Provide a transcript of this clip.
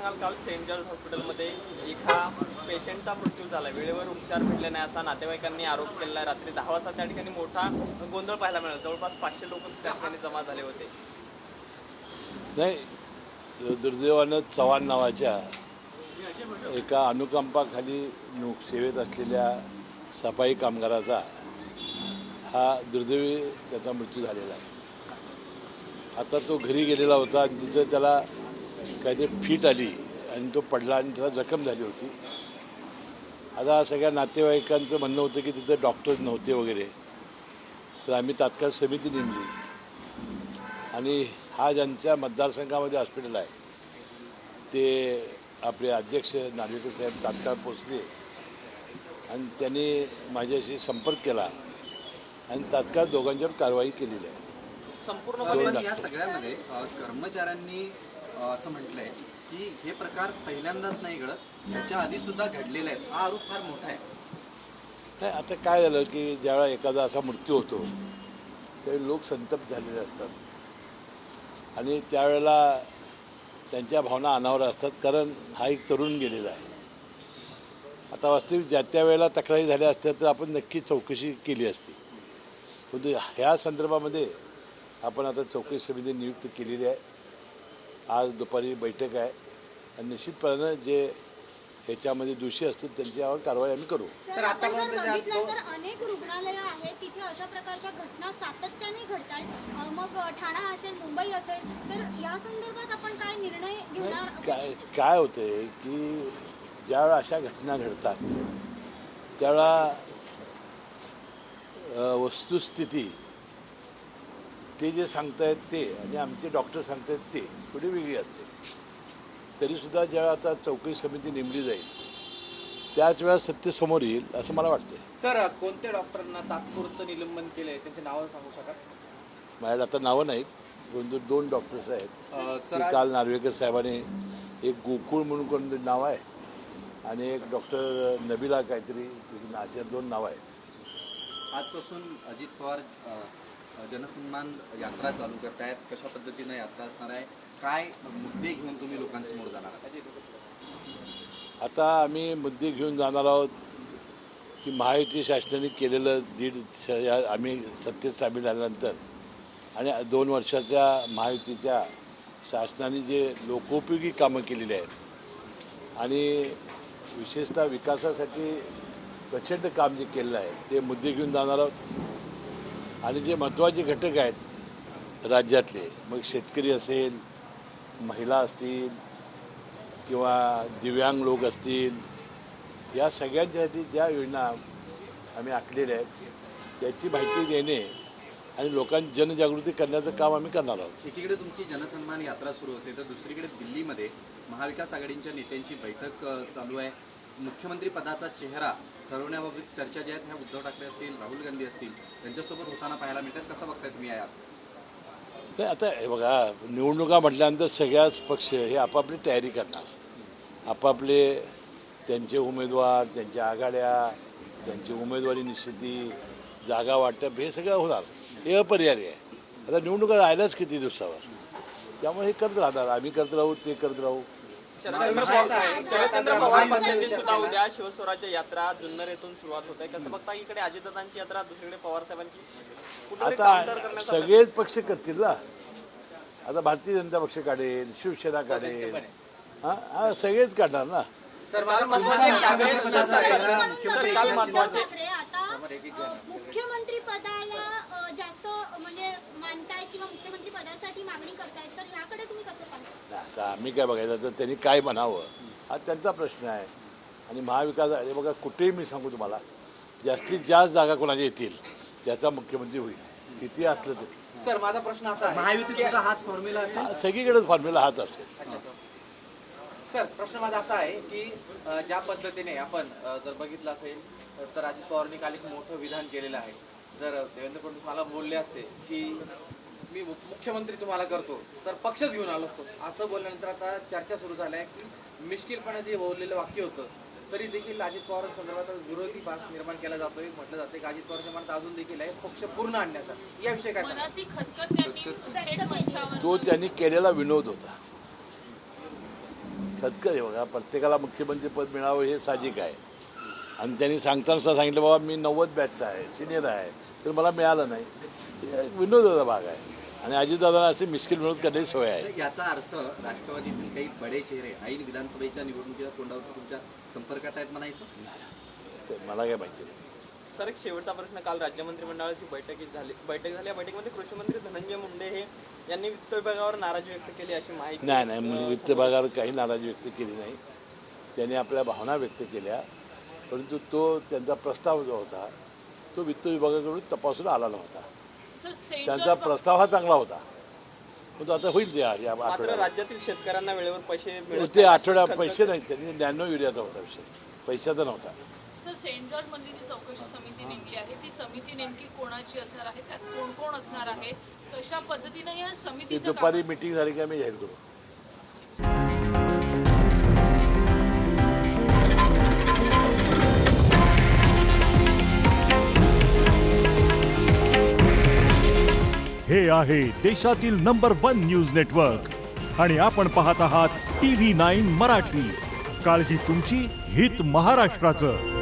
सांगाल काल Saint George हॉस्पिटलमध्ये एका पेशंटचा मृत्यू झाला, वेळेवर उपचार भेटले नाही असा नातेवाईकांनी आरोप केला आहे. रात्री 10 वाजता त्या ठिकाणी मोठा गोंधळ पाहायला मिळाला. जवळपास 500 लोक त्या ठिकाणी जमा झाले होते. नाही, दुर्दैवानं चव्हाण नावाच्या एका अनुकंपाखाली सेवेत असलेल्या सफाई कामगाराचा हा दुर्दैवी त्याचा मृत्यू झालेला आहे. आता तो घरी गेलेला होता आणि तिथं त्याला काहीतरी फीट आली आणि तो पडला आणि त्याला जखम झाली होती. आता सगळ्या नातेवाईकांचं म्हणणं होतं की तिथं डॉक्टर्स नव्हते वगैरे, तर आम्ही तात्काळ समिती नेमली आणि हा ज्यांच्या मतदारसंघामध्ये हॉस्पिटल आहे ते आपले अध्यक्ष नार्वेकर साहेब तात्काळ पोचले आणि त्यांनी माझ्याशी संपर्क केला आणि तात्काळ दोघांच्यावर कारवाई केलेली आहे. संपूर्ण या सगळ्यामध्ये कर्मचाऱ्यांनी असं म्हटलंय की हे प्रकार पहिल्यांदाच नाही घडत, त्याच्या आधी सुद्धा घडलेले आहेत. हा आरोप फार मोठा आहे. नाही, आता काय झालं की ज्यावेळेला एखादा असा मृत्यू होतो त्यावेळी लोक संतप्त झालेले असतात आणि त्यावेळेला त्यांच्या भावना अनावर असतात, कारण हा एक तरुण गेलेला आहे. आता वास्तविक ज्या त्या वेळेला तक्रारी झाल्या असत्या तर आपण नक्की चौकशी केली असती, परंतु ह्या संदर्भामध्ये आपण आता चौकशी समिती नियुक्त केलेली आहे. आज दुपारी बैठक आहे आणि निश्चितपणे जे ह्याच्यामध्ये दोषी असतील त्यांच्यावर कारवाई आम्ही करू. सर, आपण जर बघितलं तर अनेक रुग्णालयं आहेत तिथे अशा प्रकारच्या घटना सातत्याने घडत आहेत. मग ठाणा असेल, मुंबई असेल, तर या संदर्भात आपण काय निर्णय घेणार? काय होतंय की ज्यावेळा अशा घटना घडतात त्यावेळा वस्तुस्थिती ते जे सांगतायत ते आणि आमचे डॉक्टर सांगतायत ते थोडी वेगळी असते. तरीसुद्धा ज्यावेळा आता चौकशी समिती नेमली जाईल त्याच वेळा सत्य समोर येईल असं मला वाटतं. सर, कोणत्या डॉक्टरांना तात्पुरतं निलंबन केलंय त्यांची नावं सांगू शकाल? माझ्याकडे आता नावं नाहीत, परंतु 2 डॉक्टर्स आहेत. ते काल नार्वेकर साहेबांनी एक गोकुळ म्हणून कोणतं नाव आहे आणि एक डॉक्टर नबिला काहीतरी, अशा 2 नावं आहेत. आजपासून अजित पवार जनसन्मान यात्रा चालू करतायत. कशा पद्धतीनं यात्रा असणार आहे, काय मुद्दे घेऊन तुम्ही लोकांसमोर जाणार आहात? आता आम्ही मुद्दे घेऊन जाणार आहोत की महायुती शासनाने केलेलं आम्ही सत्तेत सामील झाल्यानंतर आणि 2 वर्षाच्या महायुतीच्या शासनाने जे लोकोपयोगी कामं केलेली आहेत आणि विशेषतः विकासासाठी प्रचंड काम जे केलेलं आहे ते मुद्दे घेऊन जाणार आहोत. आणि जे महत्त्वाचे घटक आहेत राज्यातले, मग शेतकरी असेल, महिला असतील किंवा दिव्यांग लोक असतील, या सगळ्यांच्यासाठी ज्या योजना आम्ही आखलेल्या आहेत त्याची माहिती देणे आणि लोकांची जनजागृती करण्याचं काम आम्ही करणार आहोत. एकीकडे तुमची जनसन्मान यात्रा सुरू होते तर दुसरीकडे दिल्लीमध्ये महाविकास आघाडीच्या नेत्यांची बैठक चालू आहे. मुख्यमंत्री पदाचा चेहरा ठरवण्याबाबत चर्चा ज्या आहेत ह्या उद्धव ठाकरे असतील, राहुल गांधी असतील, त्यांच्यासोबत होताना पाहायला मिळतात. कसं बघताय तुम्ही यात? नाही, आता हे बघा, निवडणुका म्हटल्यानंतर सगळ्याच पक्ष हे आपापली तयारी करणार, आपापले त्यांचे उमेदवार, त्यांच्या आघाड्या, त्यांची उमेदवारी निश्चिती, जागा वाटप हे सगळं होणार. हे अपरिहार्य आहे. आता निवडणुका राहिल्याच किती दिवसावर, त्यामुळे हे करत राहणार. आम्ही करत राहू, ते करत राहू. शरदचंद्र पवारांची सुद्धा उद्या शिवस्वराज्य यात्रा जुन्नर येथून सुरुवात होत आहे. कसं बघता, इकडे अजितदादांची यात्रा, दुसरीकडे पवार साहेबांची? आता सगळेच पक्ष करतील ना. आता भारतीय जनता पक्ष काढेल, शिवसेना काढेल, हा सगळेच काढणार ना. मुख्यमंत्री पदाला जास्त म्हणजे मानताय किंवा मुख्यमंत्री पदासाठी मागणी करतायत, तर ह्याकडे तुम्ही कसं पाहता? आता आम्ही काय बघायचं, तर त्यांनी काय म्हणावं हा त्यांचा प्रश्न आहे. आणि महाविकास आघाडी बघा, कुठेही मी सांगू तुम्हाला, जास्तीत जास्त जागा कोणाच्या येतील त्याचा मुख्यमंत्री होईल, किती असलं तरी. सर, माझा प्रश्न असा आहे, महायुतीचा हाच फॉर्म्युला असेल? सगळीकडेच फॉर्म्युला हाच असेल. सर, प्रश्न माझा असा आहे की ज्या पद्धतीने आपण जर बघितलं असेल तर अजित पवारांनी काल एक मोठं विधान केलेलं आहे. जर देवेंद्र फडणवीस मला बोलले असते की मी मुख्यमंत्री तुम्हाला करतो तर पक्षच घेऊन आलो असतो, असं बोलल्यानंतर आता चर्चा सुरू झाल्या आहे की मिश्किलपणे जे बोललेलं वाक्य होतं तरी देखील अजित पवारांसंदर्भात विरोधी भास निर्माण केला जातोय. म्हटलं जाते की अजित पवारांच्या मनात अजून देखील आहे पक्ष पूर्ण आणण्याचा. याविषयी काय तो त्यांनी केलेला विनोद होता. खतखत बघा, प्रत्येकाला मुख्यमंत्रीपद मिळावं हे साहजिक आहे. आणि त्यांनी सांगताना सुद्धा सांगितलं बाबा मी 90 बॅचचा आहे, सिनियर आहे, तर मला मिळालं नाही. हे एक विनोदाचा भाग आहे. आणि अजितदादांना असे मिस्किल विनोद करण्याची सवय आहे. तर याचा अर्थ राष्ट्रवादीतील काही बडे चेहरे ऐन विधानसभेच्या निवडणुकीच्या तोंडावर तुमच्या संपर्कात आहेत म्हणायचं? ते मला काय माहिती नाही. सर, एक शेवटचा प्रश्न. काल राज्य मंत्रिमंडळाची बैठक झाली. या बैठकीमध्ये कृषी मंत्री धनंजय मुंडे यांनी वित्त विभागावर नाराजी व्यक्त केली अशी माहिती. नाही वित्त विभागावर काही नाराजी व्यक्त केली नाही. त्यांनी आपल्या भावना व्यक्त केल्या, परंतु तो त्यांचा प्रस्ताव जो होता तो वित्त विभागाकडून तपासून आला नव्हता. त्यांचा प्रस्ताव हा चांगला होता, पण तो आता होईल ते या मात्र आठवड्यात. राज्यातील शेतकऱ्यांना वेळेवर पैसे मिळत ते नाही. आठवड्यात पैसे नाही, त्यांनी 99 युरियाचा होता विषय, पैशाचा नव्हता. सर, सेंट जॉर्ज मधली जी चौकशी समिती नेमली आहे ती समिती नेमकी कोणाची असणार आहे, त्यात कोण कोण असणार आहे, कशा पद्धतीने या ती समितीचं दुपारी मिटिंग झाली की आम्ही जाहीर करू. हे आहे देशातील नंबर 1 न्यूज नेटवर्क आणि आपण पाहत आहात TV9 मराठी. काळजी तुमची, हित महाराष्ट्राचं.